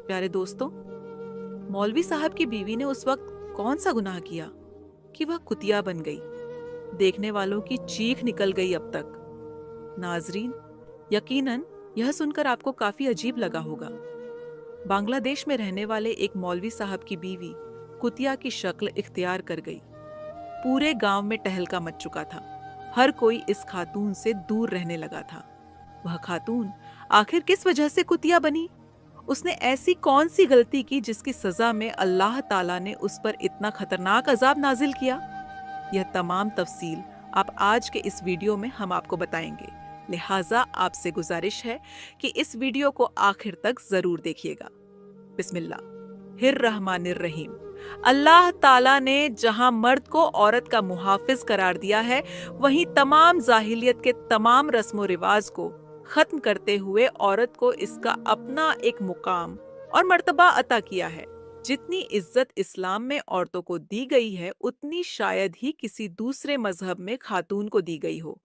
प्यारे दोस्तों, मौलवी साहब की बीवी ने उस वक्त कौन सा गुनाह किया कि वह कुतिया बन गई। देखने वालों की चीख निकल गई अब तक। नाजरीन, यकीनन यह सुनकर आपको काफी अजीब लगा होगा। बांग्लादेश में रहने वाले एक मौलवी साहब की बीवी कुतिया की शक्ल इख्तियार कर गई। पूरे गांव में टहलका मच चुका था। हर कोई इस खातून से दूर रहने लगा था। वह खातून आखिर किस वजह से कुतिया बनी? उसने ऐसी कौन सी गलती की जिसकी सजा में अल्लाह ताला ने उस पर इतना खतरनाक अजाब नाजिल किया? यह तमाम तफसील आप आज के इस वीडियो में हम आपको बताएंगे। लिहाजा आपसे गुजारिश है कि इस वीडियो को आखिर तक जरूर देखिएगा। बिस्मिल्लाहिर्रहमानिर्रहीम। अल्लाह ताला ने जहां मर्द को औरत का मुहाफिज करार दिया है, वहीं तमाम जाहिलियत के तमाम रस्म रिवाज को खत्म करते हुए औरत को इसका अपना एक मुकाम और मर्तबा अता किया है। जितनी इज्जत इस्लाम में औरतों को दी गई है, उतनी शायद ही किसी दूसरे मजहब में खातून को दी गई हो।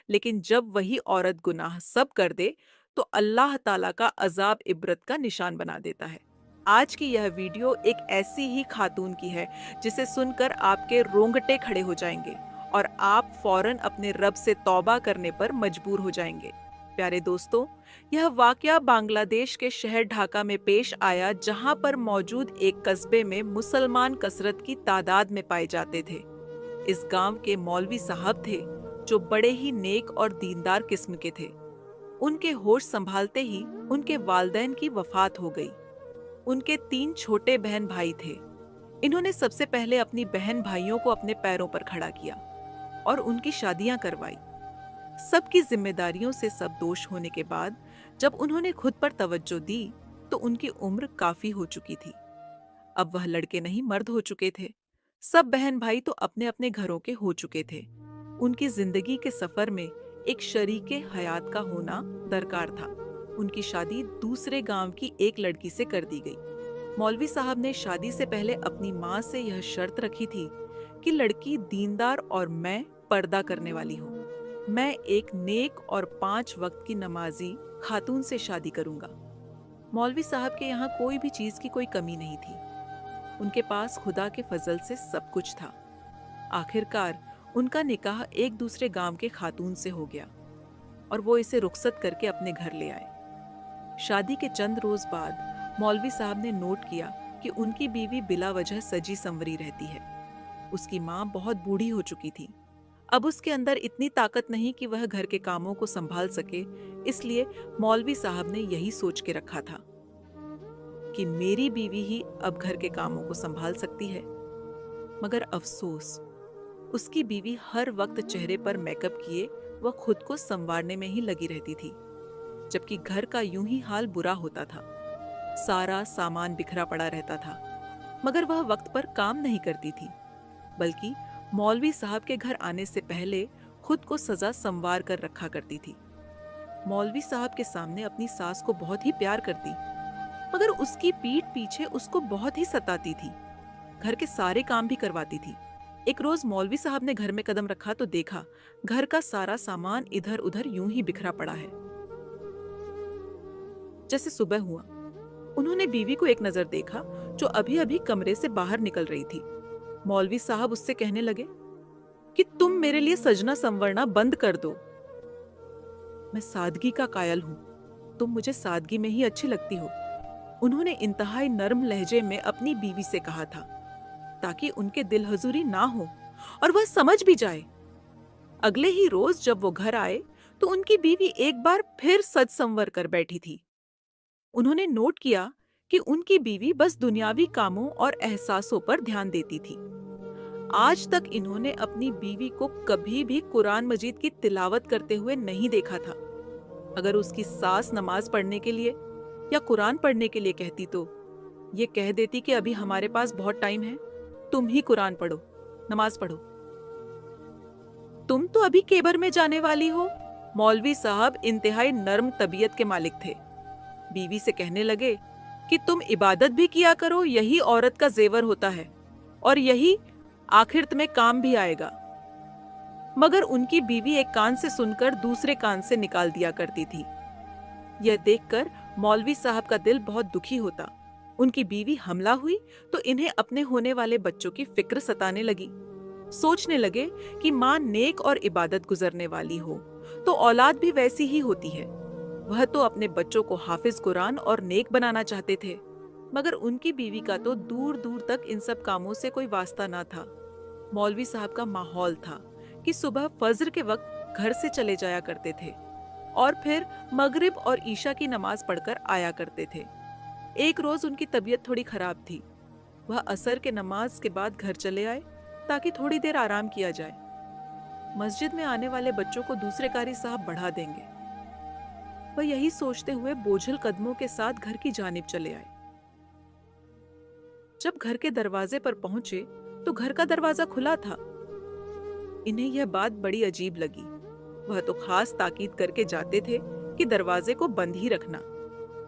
लेकिन जब वही औरत गुनाह सब कर दे तो अल्लाह ताला का अजाब इबरत का निशान बना देता है। आज की यह वीडियो एक ऐसी ही खातून की है जिसे सुनकर आपके रोंगटे खड़े हो जाएंगे और आप फौरन अपने रब से तौबा करने पर मजबूर हो जाएंगे। प्यारे दोस्तों, यह वाकया बांग्लादेश के शहर ढाका में पेश आया, जहां पर मौजूद एक कस्बे में मुसलमान कसरत की तादाद में पाए जाते थे। इस गांव के मौलवी साहब थे जो बड़े ही नेक और दीनदार किस्म के थे। उनके होश संभालते ही उनके वालिदैन की वफात हो गई। उनके 3 छोटे बहन भाई थे। इन्होंने सबसे पहले अपनी बहन भाइयों को अपने पैरों पर खड़ा किया और उनकी शादियां करवाई। सबकी जिम्मेदारियों से सब दोष होने के बाद जब उन्होंने खुद पर तवज्जो दी तो उनकी उम्र काफी हो चुकी थी। अब वह लड़के नहीं मर्द हो चुके थे। सब बहन भाई तो अपने अपने घरों के हो चुके थे। उनकी जिंदगी के सफर में एक शरीके हयात का होना दरकार था। उनकी शादी दूसरे गांव की एक लड़की से कर दी गई। मौलवी साहब ने शादी से पहले अपनी माँ से यह शर्त रखी थी कि लड़की दीनदार और मैं पर्दा करने वाली हूँ। मैं एक नेक और 5 वक्त की नमाजी खातून से शादी करूंगा। मौलवी साहब के यहाँ कोई भी चीज की कोई कमी नहीं थी। उनके पास खुदा के फजल से सब कुछ था। आखिरकार उनका निकाह एक दूसरे गांव के खातून से हो गया और वो इसे रुखसत करके अपने घर ले आए। शादी के चंद रोज बाद मौलवी साहब ने नोट किया कि उनकी बीवी बिला वजह सजी संवरी रहती है। उसकी माँ बहुत बूढ़ी हो चुकी थी। अब उसके अंदर इतनी ताकत नहीं कि वह घर के कामों को संभाल सके। इसलिए मौलवी साहब ने यही सोच के रखा था कि मेरी बीवी ही अब घर के कामों को संभाल सकती है। मगर अफसोस, उसकी बीवी हर वक्त चेहरे पर मेकअप किए वह खुद को संवारने में ही लगी रहती थी, जबकि घर का यूं ही हाल बुरा होता था। सारा सामान बिखरा पड़ा रहता था, मगर वह वक्त पर काम नहीं करती थी, बल्कि मौलवी साहब के घर आने से पहले खुद को सजा संवार कर रखा करती थी। मौलवी साहब के सामने अपनी सास को बहुत ही प्यार करती, मगर उसकी पीठ पीछे उसको बहुत ही सताती थी। घर के सारे काम भी करवाती थी। एक रोज मौलवी साहब ने घर में कदम रखा तो देखा घर का सारा सामान इधर उधर यूं ही बिखरा पड़ा है। जैसे सुबह हुआ, उन्होंने बीवी को एक नजर देखा जो अभी अभी कमरे से बाहर निकल रही थी। मौलवी साहब उससे कहने लगे कि तुम मेरे लिए सजना संवरना बंद कर दो। मैं सादगी का कायल हूं, तुम मुझे सादगी में ही अच्छी लगती हो। उन्होंने इंतहाई नर्म लहजे में अपनी बीवी से कहा था, ताकि उनके दिल हजूरी ना हो और वह समझ भी जाए। अगले ही रोज जब वो घर आए तो उनकी बीवी एक बार फिर सज संवर कर बैठी थी। उन्होंने नोट किया कि उनकी बीवी बस दुनियावी कामों और एहसासों पर ध्यान देती थी। आज तक इन्होंने अपनी बीवी को कभी भी कुरान मजीद की तिलावत करते हुए नहीं देखा था। अगर उसकी सास नमाज पढ़ने के लिए या कुरान पढ़ने के लिए कहती तो ये कह देती कि अभी हमारे पास बहुत टाइम है, तुम ही कुरान पढ़ो, नमाज पढ़ो। तुम तो अभी केबर में जाने वाली हो। मौलवी साहब इंतहाई नर्म तबीयत के मालिक थे। बीवी से कहने लगे कि तुम इबादत भी किया करो, यही औरत का जेवर होता है और यही आखिर तुम्हें काम भी आएगा। मगर उनकी बीवी एक कान से सुनकर दूसरे कान से निकाल दिया करती थी। यह देखकर मौलवी साहब का दिल बहुत दुखी होता उनकी बीवी हमला हुई तो इन्हें अपने होने वाले बच्चों की फिक्र सताने लगी। सोचने लगे कि माँ नेक और इबादत गुजरने वाली हो तो औलाद भी वैसी ही होती है। वह तो अपने बच्चों को हाफिज कुरान और नेक बनाना चाहते थे, मगर उनकी बीवी का तो दूर दूर तक इन सब कामों से कोई वास्ता ना था। मौलवी साहब का माहौल था कि सुबह फज्र के वक्त घर से चले जाया करते थे और फिर मगरिब और ईशा की नमाज पढ़कर आया करते थे। एक रोज उनकी तबीयत थोड़ी खराब थी। वह असर के नमाज के बाद घर चले आए ताकि थोड़ी देर आराम किया जाए। मस्जिद में आने वाले बच्चों को दूसरे कारी साहब बढ़ा देंगे। वह यही सोचते हुए बोझल कदमों के साथ घर की जानिब चले आए। जब घर के दरवाजे पर पहुंचे तो घर का दरवाजा खुला था। इन्हें यह बात बड़ी अजीब लगी। वह तो खास ताकीद करके जाते थे कि दरवाजे को बंद ही रखना,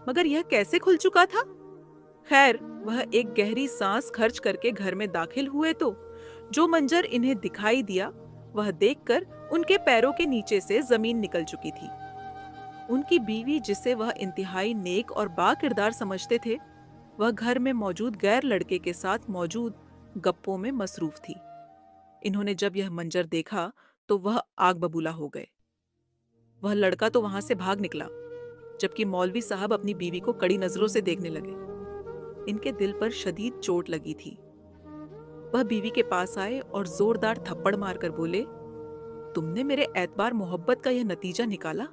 मगर यह कैसे खुल चुका था। खैर, वह एक गहरी सांस खर्च करके घर में दाखिल हुए तो जो मंजर इन्हें दिखाई दिया वह देखकर उनके पैरों के नीचे से जमीन निकल चुकी थी। उनकी बीवी, जिसे वह इंतहाई नेक और बाकिरदार समझते थे, वह घर में मौजूद गैर लड़के के साथ मौजूद गप्पों में मसरूफ थी। इन्होंने जब यह मंजर देखा तो वह आग बबूला हो गए। वह लड़का तो वहां से भाग निकला, जबकि मौलवी साहब अपनी बीवी को कड़ी नजरों से देखने लगे। इनके दिल पर शदीद चोट लगी थी। वह बीवी के पास आए और जोरदार थप्पड़ मारकर बोले, तुमने मेरे एतबार मोहब्बत का यह नतीजा निकाला।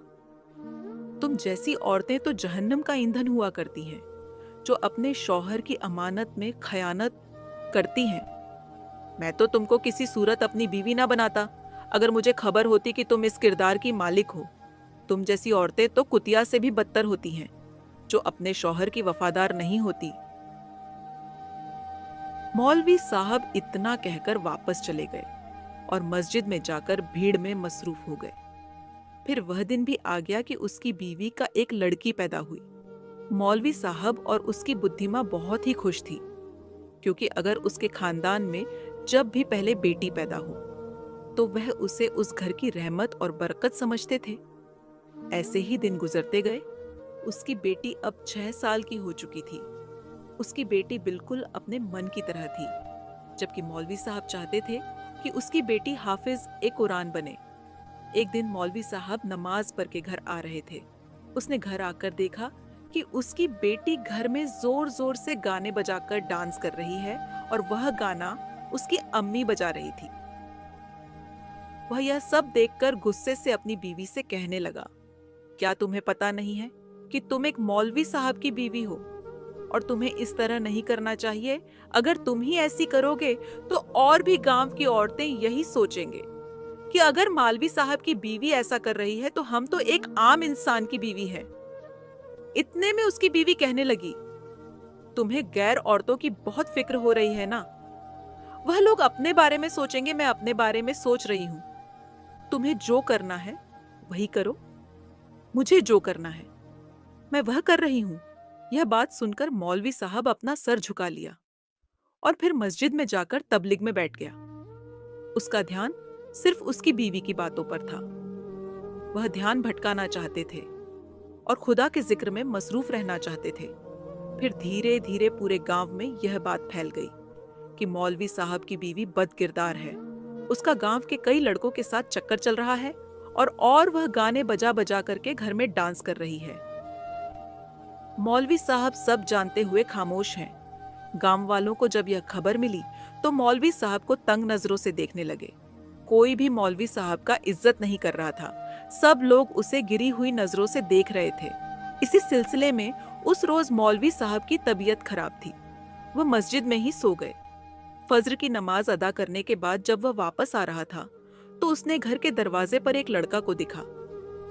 तुम जैसी औरतें तो जहन्नम का ईंधन हुआ करती हैं, जो अपने शौहर की अमानत में खयानत करती हैं। मैं तो तुमको किसी सूरत अपनी बीवी ना बनाता अगर मुझे खबर होती कि तुम इस किरदार की मालिक हो। तुम जैसी औरतें तो कुतिया से भी बदतर होती हैं, जो अपने शौहर की वफादार नहीं होती। मौलवी साहब इतना कहकर वापस चले गए और मस्जिद में जाकर भीड़ में मसरूफ हो गए। फिर वह दिन भी आ गया कि उसकी बीवी का एक लड़की पैदा हुई। मौलवी साहब और उसकी बुद्धिमा बहुत ही खुश थी, क्योंकि अगर उसके खानदान में जब भी पहले बेटी पैदा हो तो वह उसे उस घर की रहमत और बरकत समझते थे। ऐसे ही दिन गुजरते गए। उसकी बेटी अब 6 साल की हो चुकी थी। उसकी बेटी बिल्कुल अपने मन की तरह थी, जबकि मौलवी साहब चाहते थे कि उसकी बेटी हाफिज ए कुरान बने। एक दिन मौलवी साहब नमाज पढ़ के घर आ रहे थे। उसने घर आकर देखा कि उसकी बेटी घर में जोर जोर से गाने बजाकर डांस कर रही है और वह गाना उसकी अम्मी बजा रही थी। वह यह सब देखकर गुस्से से अपनी बीवी से कहने लगा, क्या तुम्हें पता नहीं है कि तुम एक मौलवी साहब की बीवी हो और तुम्हें इस तरह नहीं करना चाहिए। अगर तुम ही ऐसी करोगे तो और भी गांव की औरतें यही सोचेंगे कि अगर मौलवी साहब की बीवी ऐसा कर रही है तो हम तो एक आम इंसान की बीवी है। इतने में उसकी बीवी कहने लगी, तुम्हें गैर औरतों की बहुत फिक्र हो रही है ना। वह लोग अपने बारे में सोचेंगे, मैं अपने बारे में सोच रही हूं। तुम्हें जो करना है वही करो, मुझे जो करना है मैं वह कर रही हूं। यह बात सुनकर मौलवी साहब अपना सर झुका लिया और फिर मस्जिद में जाकर तबलीग में बैठ गया। उसका ध्यान सिर्फ उसकी बीवी की बातों पर था। वह ध्यान भटकाना चाहते थे और खुदा के जिक्र में मसरूफ रहना चाहते थे। फिर धीरे धीरे पूरे गांव में यह बात फैल गई कि मौलवी साहब की बीवी बदकिरदार है। उसका गांव के कई लड़कों के साथ चक्कर चल रहा है और वह गाने बजा बजा करके घर में डांस कर रही है। मौलवी साहब सब जानते हुए खामोश हैं। गांव वालों को जब यह खबर मिली तो मौलवी साहब को तंग नजरों से देखने लगे। कोई भी मौलवी साहब का इज्जत नहीं कर रहा था। सब लोग उसे गिरी हुई नजरों से देख रहे थे। इसी सिलसिले में उस रोज मौलवी साहब की तबीयत खराब थी। वह मस्जिद में ही सो गए। फज्र की नमाज अदा करने के बाद जब वह वापस आ रहा था तो उसने घर के दरवाजे पर एक लड़का को दिखा,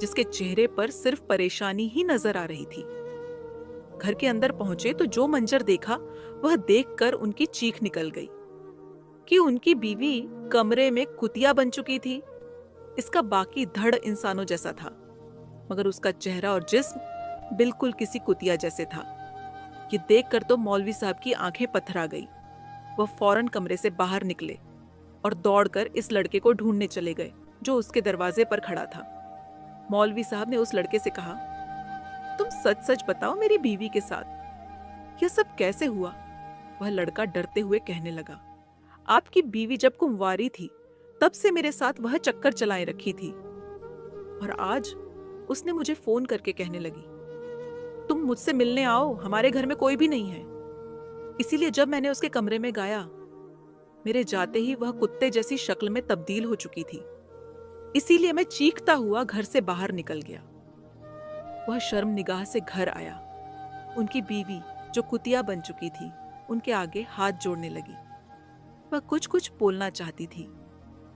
जिसके चेहरे पर सिर्फ परेशानी ही नजर आ रही थी। घर के अंदर पहुंचे तो जो मंजर देखा वह देखकर उनकी चीख निकल गई कि उनकी बीवी कमरे में कुतिया बन चुकी थी। इसका बाकी धड़ इंसानों जैसा था, मगर उसका चेहरा और जिस्म बिल्कुल किसी कुतिया जैसे था। ये देखकर तो मौलवी साहब की आंखें पथरा गई। वह फौरन कमरे से बाहर निकले और दौड़कर इस लड़के को ढूंढने चले गए जो उसके दरवाजे पर खड़ा था। मौलवी साहब ने उस लड़के से कहा, तुम सच सच बताओ मेरी बीवी के साथ यह सब कैसे हुआ? वह लड़का डरते हुए कहने लगा, आपकी बीवी जब कुंवारी थी तब से मेरे साथ वह चक्कर चलाए रखी थी, और आज उसने मुझे फोन करके कहने लगी, तुम मुझसे मिलने आओ, हमारे घर में कोई भी नहीं है। इसीलिए जब मैंने उसके कमरे में गया, मेरे जाते ही वह कुत्ते जैसी शक्ल में तब्दील हो चुकी थी। इसीलिए मैं चीखता हुआ घर से बाहर निकल गया। वह शर्म निगाह से घर आया। उनकी बीवी, जो कुतिया बन चुकी थी, उनके आगे हाथ जोड़ने लगी। वह कुछ कुछ बोलना चाहती थी,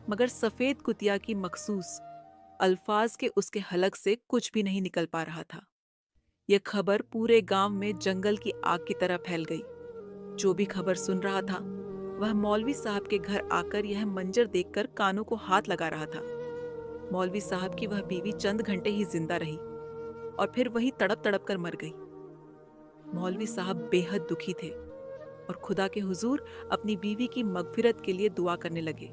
मगर सफेद कुतिया की मखसूस अल्फाज के उसके हलक से कुछ भी नहीं निकल पा रहा था। यह खबर पूरे गांव में जंगल की आग की तरह फैल गई। जो भी खबर सुन रहा था, वह मौलवी साहब के घर आकर यह मंजर देखकर कानों को हाथ लगा रहा था। मौलवी साहब की वह बीवी चंद घंटे ही जिंदा रही और फिर वही तड़प तड़प कर मर गई। मौलवी साहब बेहद दुखी थे और खुदा के हुजूर अपनी बीवी की मगफिरत के लिए दुआ करने लगे।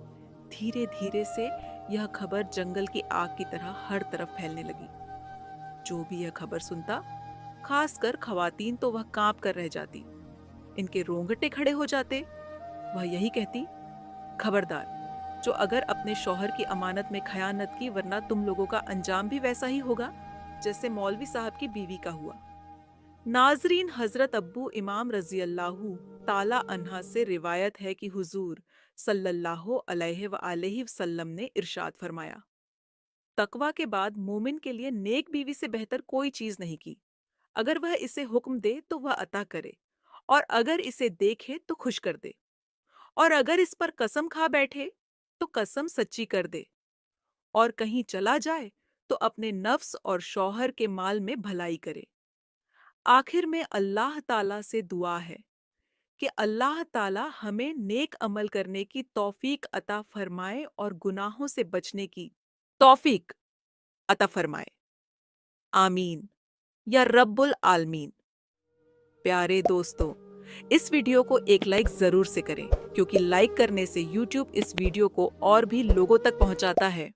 धीरे धीरे से यह खबर जंगल की आग की तरह हर तरफ फैलने लगी। जो भी यह खबर सुनता, खासकर खवातीन, तो वह कांप कर रह जाती। इनके रोंगटे खड़े हो जाते। वह यही कहती, खबरदार, जो अगर अपने शौहर की अमानत में खयानत की, वरना तुम लोगों का अंजाम भी वैसा ही होगा जैसे मौलवी साहब की बीवी का हुआ। नाजरीन, हजरत अब्बू इमाम रजी अल्लाहु ताला अन्हा से रिवायत है कि हुजूर सल्लल्लाहु अलैहि वसल्लम ने इरशाद फरमाया, तकवा के बाद मोमिन के लिए नेक बीवी से बेहतर कोई चीज नहीं की। अगर वह इसे हुक्म दे तो वह अता करे, और अगर इसे देखे तो खुश कर दे, और अगर इस पर कसम खा बैठे तो कसम सच्ची कर दे, और कहीं चला जाए तो अपने नफ्स और शौहर के माल में भलाई करे। आखिर में अल्लाह ताला से दुआ है कि अल्लाह ताला हमें नेक अमल करने की तौफीक अता फरमाए और गुनाहों से बचने की तौफीक अता फरमाए। आमीन या रब्बुल आलमीन। प्यारे दोस्तों, इस वीडियो को एक लाइक जरूर से करें, क्योंकि लाइक करने से YouTube इस वीडियो को और भी लोगों तक पहुंचाता है।